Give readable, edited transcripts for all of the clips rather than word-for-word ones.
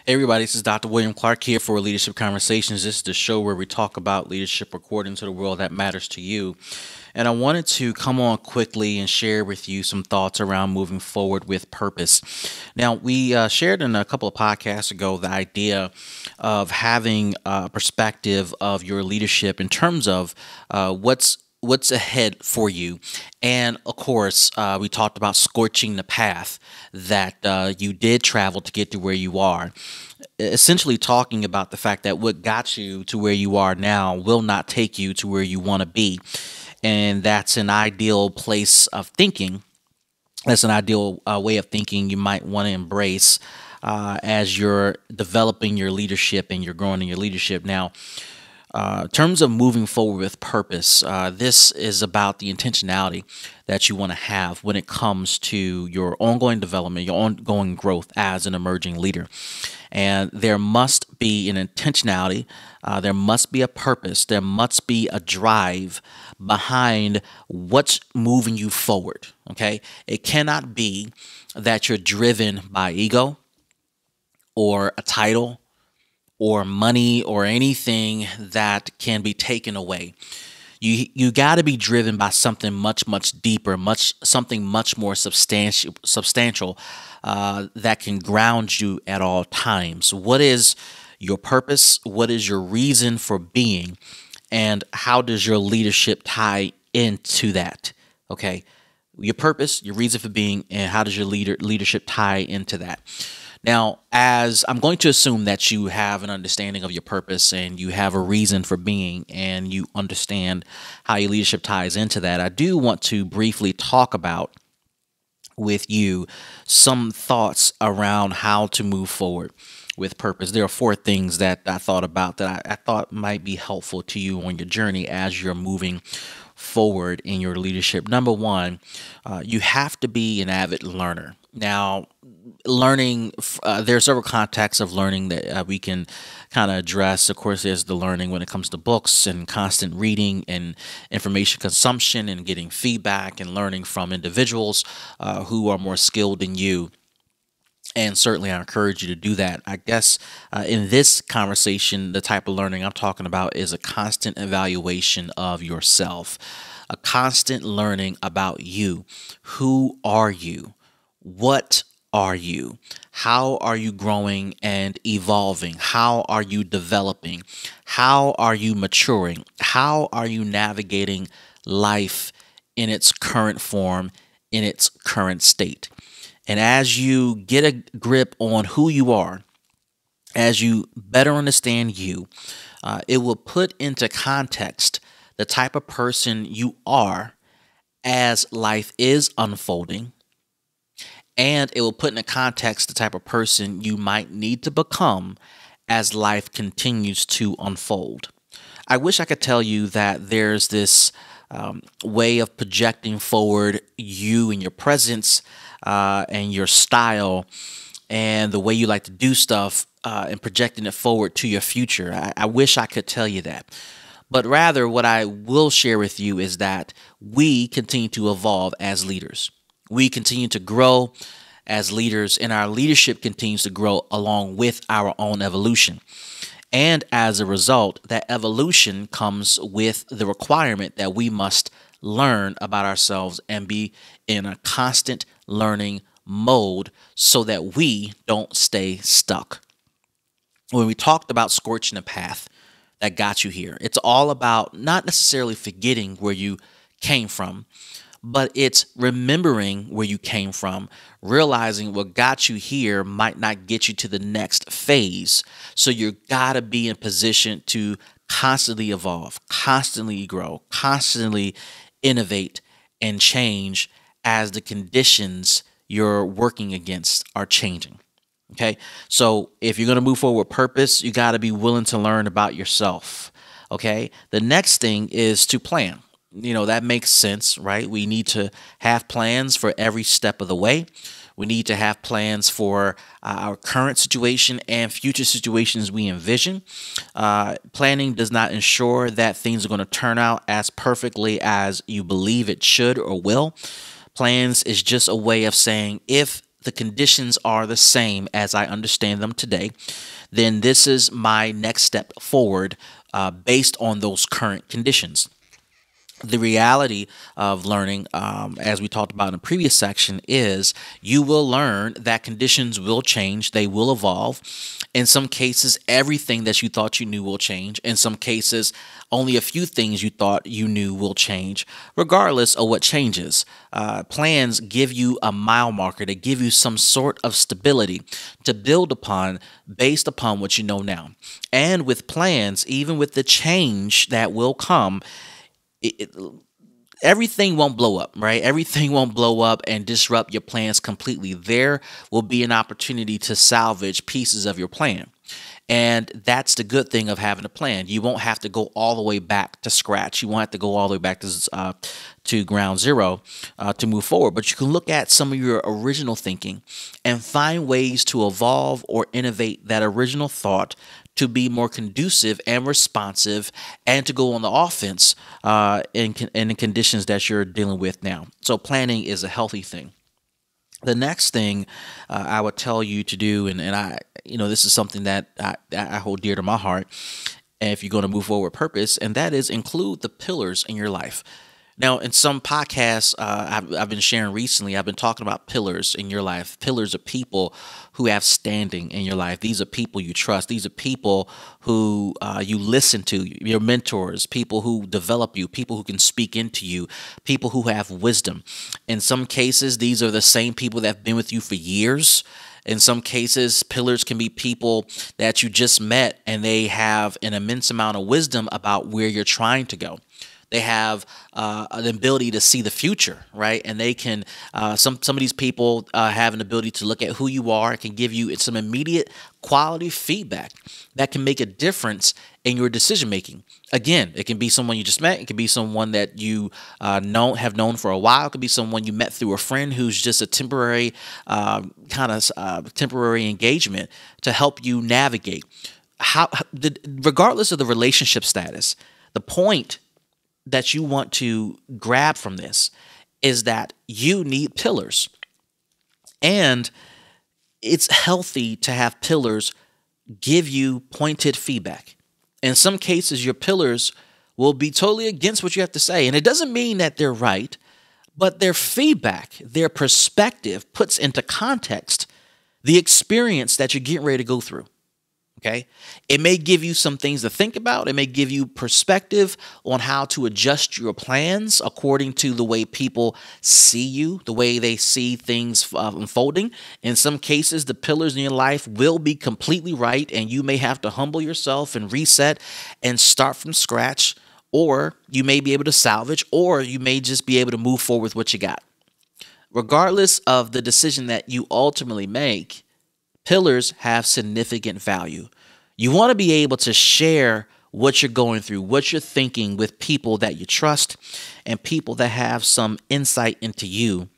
Hey everybody, this is Dr. William Clark here for Leadership Conversations. This is the show where we talk about leadership according to the world that matters to you. And I wanted to come on quickly and share with you some thoughts around moving forward with purpose. Now, we shared in a couple of podcasts ago the idea of having a perspective of your leadership in terms of what's ahead for you. And of course, we talked about scorching the path that you did travel to get to where you are. Essentially, talking about the fact that what got you to where you are now will not take you to where you want to be. And that's an ideal place of thinking. That's an ideal way of thinking you might want to embrace as you're developing your leadership and you're growing in your leadership. Now, in terms of moving forward with purpose, this is about the intentionality that you want to have when it comes to your ongoing development, your ongoing growth as an emerging leader. And there must be an intentionality, there must be a purpose, there must be a drive behind what's moving you forward. Okay. It cannot be that you're driven by ego or a title or money or anything that can be taken away. You got to be driven by something much deeper, something much more substantial that can ground you at all times. What is your purpose? What is your reason for being? And how does your leadership tie into that? Okay, your purpose, your reason for being, and how does your leadership tie into that? Now, as I'm going to assume that you have an understanding of your purpose and you have a reason for being and you understand how your leadership ties into that, I do want to briefly talk about with you some thoughts around how to move forward with purpose. There are four things that I thought about that I thought might be helpful to you on your journey as you're moving forward in your leadership. Number one, you have to be an avid learner. Now, learning, there are several contexts of learning that we can kind of address. Of course, there's the learning when it comes to books and constant reading and information consumption and getting feedback and learning from individuals who are more skilled than you. And certainly, I encourage you to do that. I guess in this conversation, the type of learning I'm talking about is a constant evaluation of yourself, a constant learning about you. Who are you? What are you? How are you growing and evolving? How are you developing? How are you maturing? How are you navigating life in its current form, in its current state? And as you get a grip on who you are, as you better understand you, it will put into context the type of person you are as life is unfolding. And it will put into context the type of person you might need to become as life continues to unfold. I wish I could tell you that there's this way of projecting forward you and your presence and your style and the way you like to do stuff and projecting it forward to your future. I wish I could tell you that. But rather, what I will share with you is that we continue to evolve as leaders. We continue to grow as leaders, and our leadership continues to grow along with our own evolution. And as a result, that evolution comes with the requirement that we must learn about ourselves and be in a constant learning mode so that we don't stay stuck. When we talked about scorching the path that got you here, it's all about not necessarily forgetting where you came from, but it's remembering where you came from, realizing what got you here might not get you to the next phase. So you gotta be in position to constantly evolve, constantly grow, constantly innovate and change as the conditions you're working against are changing. Okay, so if you're going to move forward with purpose, you got to be willing to learn about yourself. Okay, the next thing is to plan. That makes sense, right? We need to have plans for every step of the way. We need to have plans for our current situation and future situations we envision. Planning does not ensure that things are going to turn out as perfectly as you believe it should or will. Plans is just a way of saying if the conditions are the same as I understand them today, then this is my next step forward based on those current conditions. The reality of learning, as we talked about in the previous section, is you will learn that conditions will change, they will evolve. In some cases, everything that you thought you knew will change. In some cases, only a few things you thought you knew will change, regardless of what changes. Plans give you a mile marker, they give you some sort of stability to build upon based upon what you know now. And with plans, even with the change that will come, it, everything won't blow up, right? Everything won't blow up and disrupt your plans completely. There will be an opportunity to salvage pieces of your plan. And that's the good thing of having a plan. You won't have to go all the way back to scratch. You won't have to go all the way back to ground zero to move forward. But you can look at some of your original thinking and find ways to evolve or innovate that original thought to be more conducive and responsive and to go on the offense in the conditions that you're dealing with now. So planning is a healthy thing. The next thing I would tell you to do, and I, this is something that I hold dear to my heart, and if you're going to move forward with purpose, and that is include the pillars in your life. Now, in some podcasts I've been sharing recently, I've been talking about pillars in your life. Pillars are people who have standing in your life. These are people you trust. These are people who you listen to, your mentors, people who develop you, people who can speak into you, people who have wisdom. In some cases, these are the same people that have been with you for years. In some cases, pillars can be people that you just met and they have an immense amount of wisdom about where you're trying to go. They have an ability to see the future, right? And they can, some of these people have an ability to look at who you are. It can give you some immediate quality feedback that can make a difference in your decision making. Again, it can be someone you just met. It can be someone that you have known for a while. It could be someone you met through a friend who's just a temporary temporary engagement to help you navigate. Regardless of the relationship status, the point that you want to grab from this is that you need pillars. And it's healthy to have pillars give you pointed feedback. In some cases, your pillars will be totally against what you have to say. And it doesn't mean that they're right, but their feedback, their perspective puts into context the experience that you're getting ready to go through. Okay, it may give you some things to think about. It may give you perspective on how to adjust your plans according to the way people see you, the way they see things unfolding. In some cases, the pillars in your life will be completely right, and you may have to humble yourself and reset and start from scratch, or you may be able to salvage, or you may just be able to move forward with what you got. Regardless of the decision that you ultimately make, pillars have significant value. You want to be able to share what you're going through, what you're thinking with people that you trust and people that have some insight into you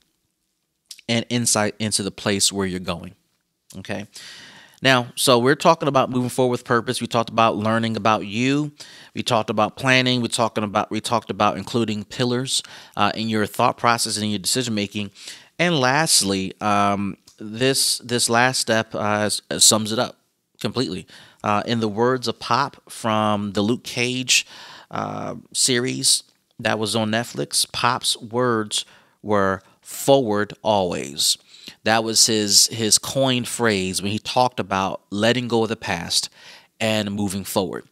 and insight into the place where you're going. Okay. Now, so we're talking about moving forward with purpose. We talked about learning about you. We talked about planning. We talked about including pillars in your thought process and in your decision making. And lastly, this last step sums it up completely. In the words of Pop from the Luke Cage series that was on Netflix, Pop's words were "forward always." That was his coined phrase when he talked about letting go of the past and moving forward.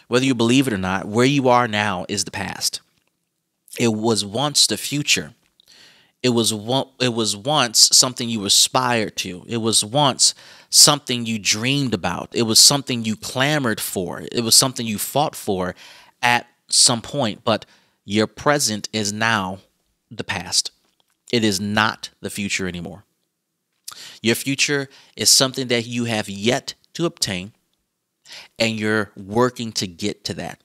Whether you believe it or not, where you are now is the past. It was once the future. It was once something you aspired to. It was once something you dreamed about. It was something you clamored for. It was something you fought for at some point. But your present is now the past. It is not the future anymore. Your future is something that you have yet to obtain, and you're working to get to that.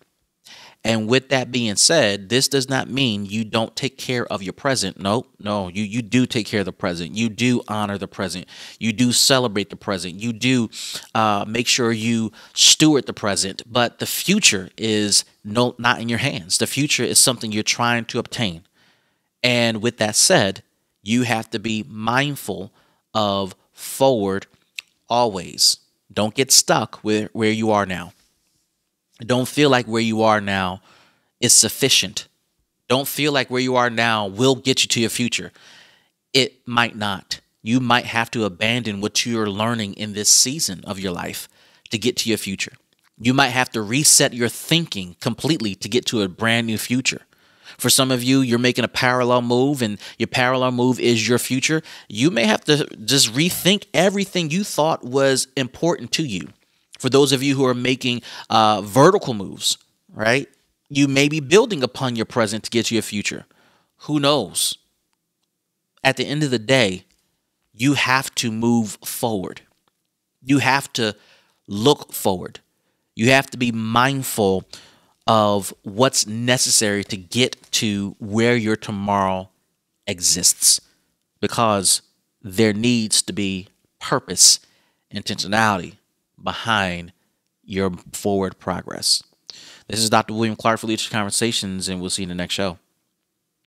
And with that being said, this does not mean you don't take care of your present. No, you do take care of the present. You do honor the present. You do celebrate the present. You do make sure you steward the present. But the future is not in your hands. The future is something you're trying to obtain. And with that said, you have to be mindful of forward always. Don't get stuck with where you are now. Don't feel like where you are now is sufficient. Don't feel like where you are now will get you to your future. It might not. You might have to abandon what you're learning in this season of your life to get to your future. You might have to reset your thinking completely to get to a brand new future. For some of you, you're making a parallel move, and your parallel move is your future. You may have to just rethink everything you thought was important to you. For those of you who are making vertical moves, right? You may be building upon your present to get to your future. Who knows? At the end of the day, you have to move forward. You have to look forward. You have to be mindful of what's necessary to get to where your tomorrow exists, because there needs to be purpose, intentionality behind your forward progress. This is Dr. William Clark for Leadership Conversations, and we'll see you in the next show.